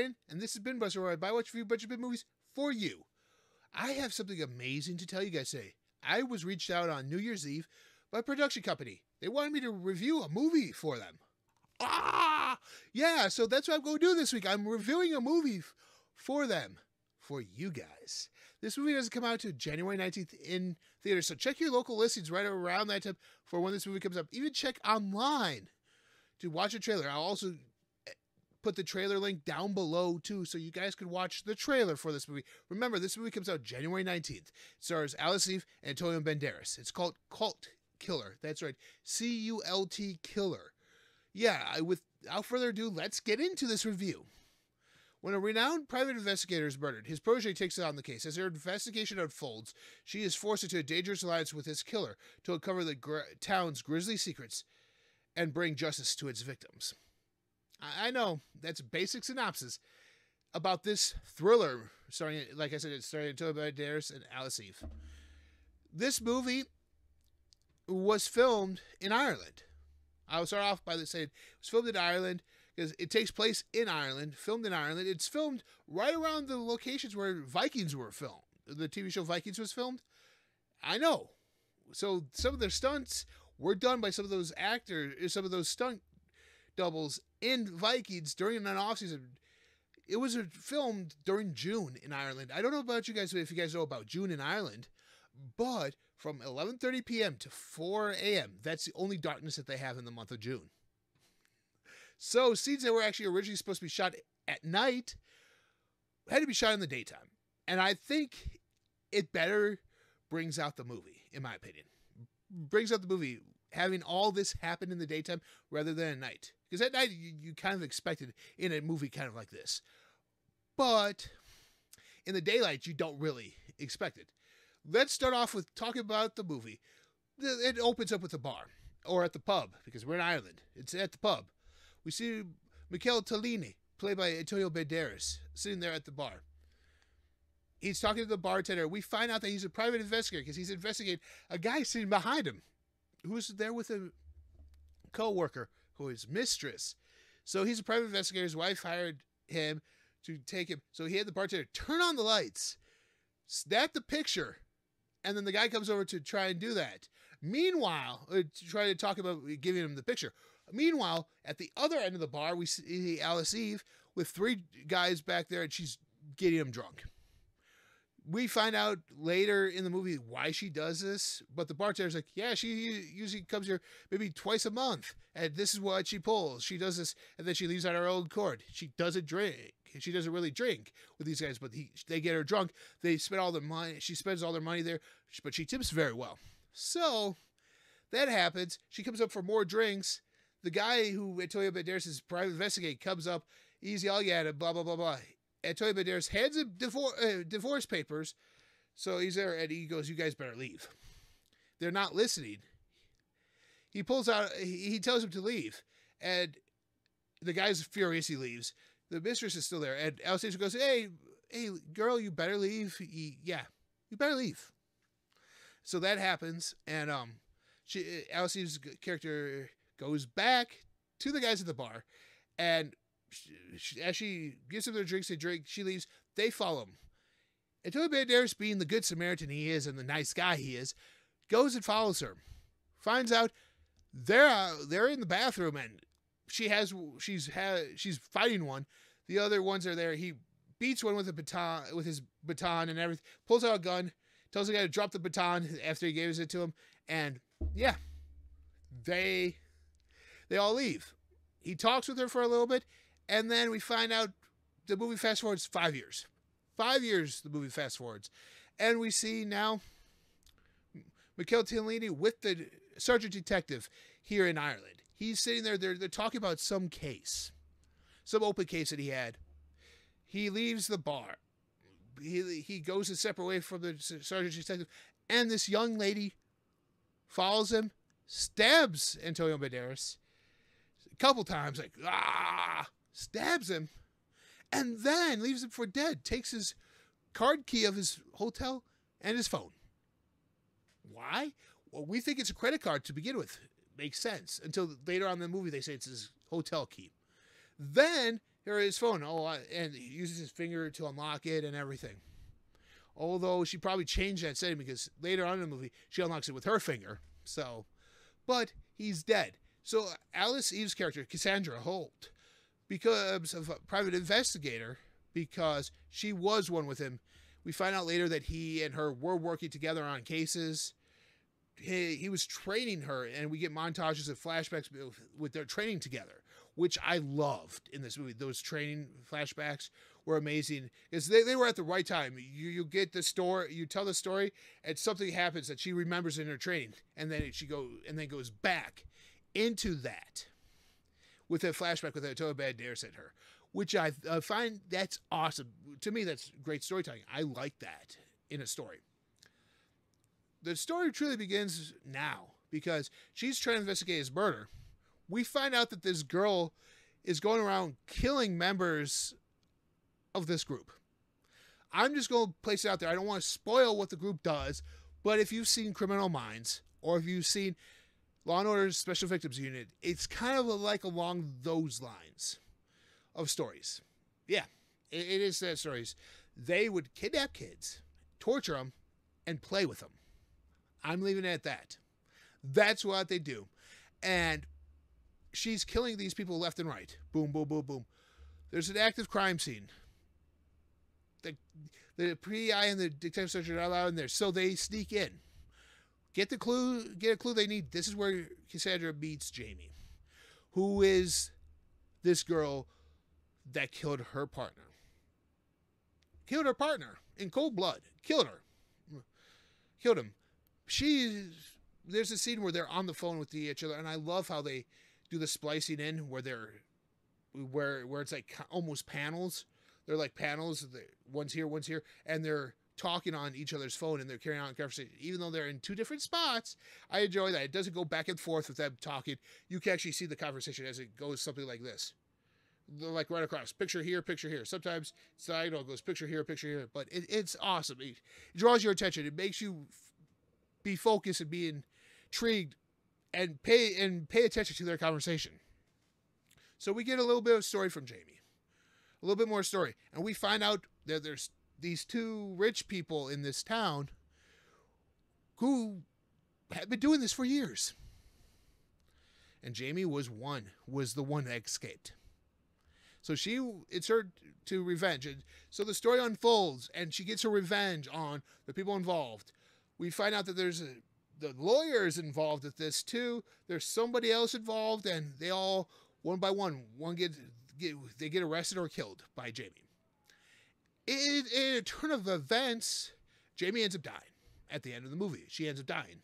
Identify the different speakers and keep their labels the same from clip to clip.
Speaker 1: Brandon, and this is BINBUSTER, where I buy, watch, review a bunch of bin movies for you. I have something amazing to tell you guys today. I was reached out on New Year's Eve by a production company. They wanted me to review a movie for them. Yeah, so that's what I'm going to do this week. I'm reviewing a movie for them, for you guys. This movie doesn't come out until January 19th in theaters, so check your local listings right around that time for when this movie comes up. Even check online to watch a trailer. I'll also put the trailer link down below too, so you guys can watch the trailer for this movie. Remember, this movie comes out January 19th. It stars Alice Eve and Antonio Banderas. It's called Cult Killer. That's right, C-U-L-T Killer. Yeah, without further ado, let's get into this review. When a renowned private investigator is murdered, his protege takes on the case. As their investigation unfolds, she is forced into a dangerous alliance with his killer to uncover the town's grisly secrets and bring justice to its victims. I know, that's a basic synopsis about this thriller, starring, like I said, it's starring Antonio Banderas and Alice Eve. This movie was filmed in Ireland. I'll start off by saying it was filmed in Ireland because it takes place in Ireland, filmed in Ireland. It's filmed right around the locations where Vikings were filmed. The TV show Vikings was filmed. I know. So some of their stunts were done by some of those actors, some of those stunt doubles in Vikings during an off-season. It was filmed during June in Ireland. I don't know about you guys, if you guys know about June in Ireland, but from 11:30 p.m. to 4 a.m., that's the only darkness that they have in the month of June. So scenes that were actually originally supposed to be shot at night had to be shot in the daytime. And I think it better brings out the movie, in my opinion. Brings out the movie, having all this happen in the daytime rather than at night. Because at night, you kind of expect it in a movie kind of like this. But in the daylight, you don't really expect it. Let's start off with talking about the movie. It opens up with a bar, or at the pub, because we're in Ireland. It's at the pub. We see Michael Tellini, played by Antonio Banderas, sitting there at the bar. He's talking to the bartender. We find out that he's a private investigator because he's investigating a guy sitting behind him who's there with a co-worker who is mistress. So he's a private investigator. His wife hired him to take him. So he had the bartender turn on the lights, snap the picture, and then the guy comes over to try and do that. Meanwhile, to try to talk about giving him the picture. Meanwhile, at the other end of the bar, we see Alice Eve with three guys back there, and she's getting them drunk. We find out later in the movie why she does this, but the bartender's like, yeah, she usually comes here maybe twice a month, and this is what she pulls. She does this, and then she leaves on her own accord. She doesn't drink. She doesn't really drink with these guys, but they get her drunk. They spend all their money. She spends all their money there, but she tips very well. So that happens. She comes up for more drinks. The guy who Antonio Banderas is private investigating comes up. He's yelling at him, blah, blah, blah, blah. Antonio Banderas hands him divorce papers. So he's there, and he goes, you guys better leave. They're not listening. He pulls out, he tells him to leave. And the guy's furious, he leaves. The mistress is still there. And Alice Eve goes, hey, girl, you better leave. Yeah, you better leave. So that happens. And Alice Eve's character goes back to the guys at the bar, and as she gives them their drinks, they drink, she leaves, they follow him. Antonio Banderas, being the good Samaritan he is and the nice guy he is, goes and follows her. Finds out they're in the bathroom, and she's fighting one. The other ones are there. He beats one with his baton and everything, pulls out a gun, tells the guy to drop the baton after he gives it to him, and yeah, they all leave. He talks with her for a little bit, and then we find out the movie fast forwards 5 years. 5 years the movie fast forwards. And we see now Michael Tellini with the sergeant detective here in Ireland. He's sitting there, they're talking about some case. Some open case that he had. He leaves the bar. He goes a separate way from the sergeant detective, and this young lady follows him, stabs Antonio Banderas a couple times, like, stabs him, and then leaves him for dead, takes his card key of his hotel and his phone. Why? Well, we think it's a credit card to begin with. Makes sense. Until later on in the movie, they say it's his hotel key. Then his phone. And he uses his finger to unlock it and everything. Although she probably changed that setting because later on in the movie she unlocks it with her finger. So, but he's dead. So Alice Eve's character, Cassandra Holt, becomes a private investigator because she was one with him. We find out later that he and her were working together on cases. He was training her, and we get montages of flashbacks with their training together, which I loved in this movie. Those training flashbacks were amazing because they were at the right time. You get the story, you tell the story, and something happens that she remembers in her training, and then then goes back into that with a flashback with a total Banderas at her, which I find that's awesome. To me, that's great storytelling. I like that in a story. The story truly begins now because she's trying to investigate his murder. We find out that this girl is going around killing members of this group. I'm just going to place it out there. I don't want to spoil what the group does, but if you've seen Criminal Minds or if you've seen Law and Order Special Victims Unit, it's kind of like along those lines of stories. Yeah, it is that stories. They would kidnap kids, torture them, and play with them. I'm leaving it at that. That's what they do. And she's killing these people left and right. Boom, boom, boom, boom. There's an active crime scene. The PI and the detective search are not allowed in there, so they sneak in. Get a clue they need. This is where Cassandra meets Jamie, who is this girl that killed her partner. Killed her partner in cold blood. Killed him. There's a scene where they're on the phone with each other, and I love how they do the splicing in where it's like almost panels. They're like panels. One's here, and they're talking on each other's phone, and they're carrying on a conversation. Even though they're in two different spots, I enjoy that. It doesn't go back and forth with them talking. You can actually see the conversation as it goes something like this. Like right across. Picture here, picture here. Sometimes it's diagonal, it goes picture here, picture here. But it's awesome. It draws your attention. It makes you be focused and be intrigued and pay attention to their conversation. So we get a little bit of story from Jamie. A little bit more story. And we find out that there's these two rich people in this town who have been doing this for years. And Jamie was the one that escaped. So it's her to revenge. And so the story unfolds, and she gets her revenge on the people involved. We find out that there's the lawyers involved with this too. There's somebody else involved, and they all, one by one, they get arrested or killed by Jamie. In a turn of events, Jamie ends up dying at the end of the movie. She ends up dying.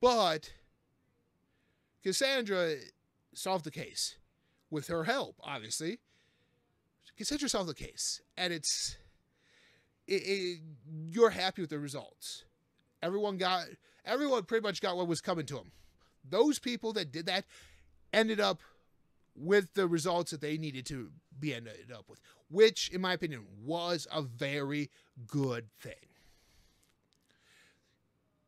Speaker 1: But Cassandra solved the case. With her help, obviously. Cassandra solved the case. And you're happy with the results. Everyone pretty much got what was coming to them. Those people that did that ended up with the results that they needed to be ended up with, which, in my opinion, was a very good thing.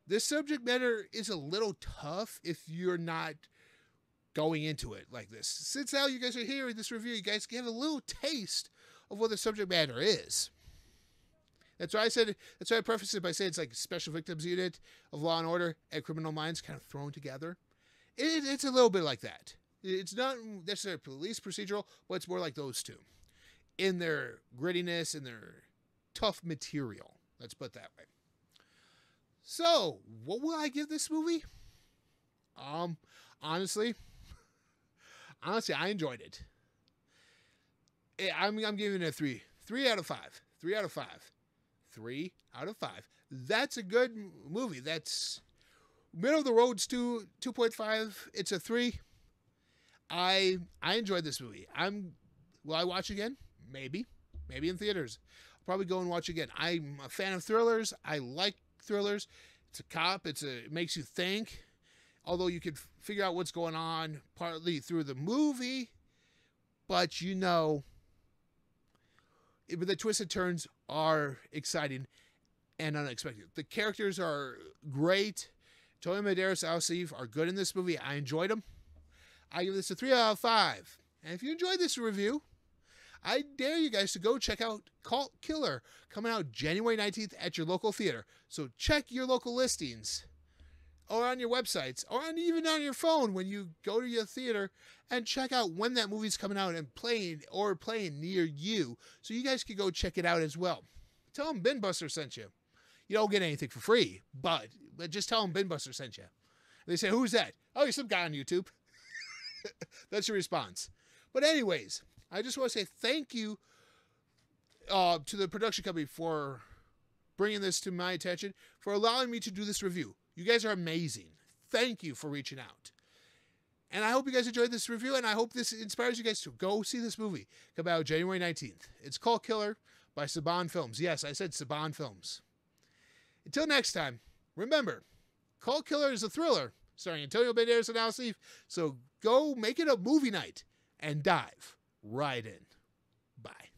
Speaker 1: This subject matter is a little tough if you're not going into it like this. Since now you guys are hearing this review, you guys get a little taste of what the subject matter is. That's why I prefaced it by saying it's like Special Victims Unit of Law and Order and Criminal Minds kind of thrown together. It's a little bit like that. It's not necessarily police procedural, but it's more like those two in their grittiness and their tough material. Let's put it that way. So, what will I give this movie? Honestly, I enjoyed it. I'm giving it a 3. 3 out of 5. 3 out of 5. 3 out of 5. That's a good movie. That's middle of the road's 2.5. It's a 3. I enjoyed this movie. Will I watch again? Maybe in theaters. I'll probably go and watch again. I'm a fan of thrillers. I like thrillers. It's a cop. It makes you think. Although you could figure out what's going on partly through the movie, but the twists and turns are exciting and unexpected. The characters are great. Banderas, Alice Eve are good in this movie. I enjoyed them. I give this a 3 out of 5. And if you enjoyed this review, I dare you guys to go check out Cult Killer, coming out January 19th at your local theater. So check your local listings, or on your websites, or even on your phone when you go to your theater, and check out when that movie's coming out and playing near you, so you guys can go check it out as well. Tell them BINBUSTER sent you. You don't get anything for free, but just tell them BINBUSTER sent you. And they say, who's that? Oh, you're some guy on YouTube. That's your response. But anyways, I just want to say thank you to the production company for bringing this to my attention, for allowing me to do this review. You guys are amazing. Thank you for reaching out. And I hope you guys enjoyed this review, and I hope this inspires you guys to go see this movie. Come out January 19th. It's Cult Killer by Saban Films. Yes, I said Saban Films. Until next time, remember, Cult Killer is a thriller starring Antonio Banderas and Al Steve. So go make it a movie night and dive right in. Bye.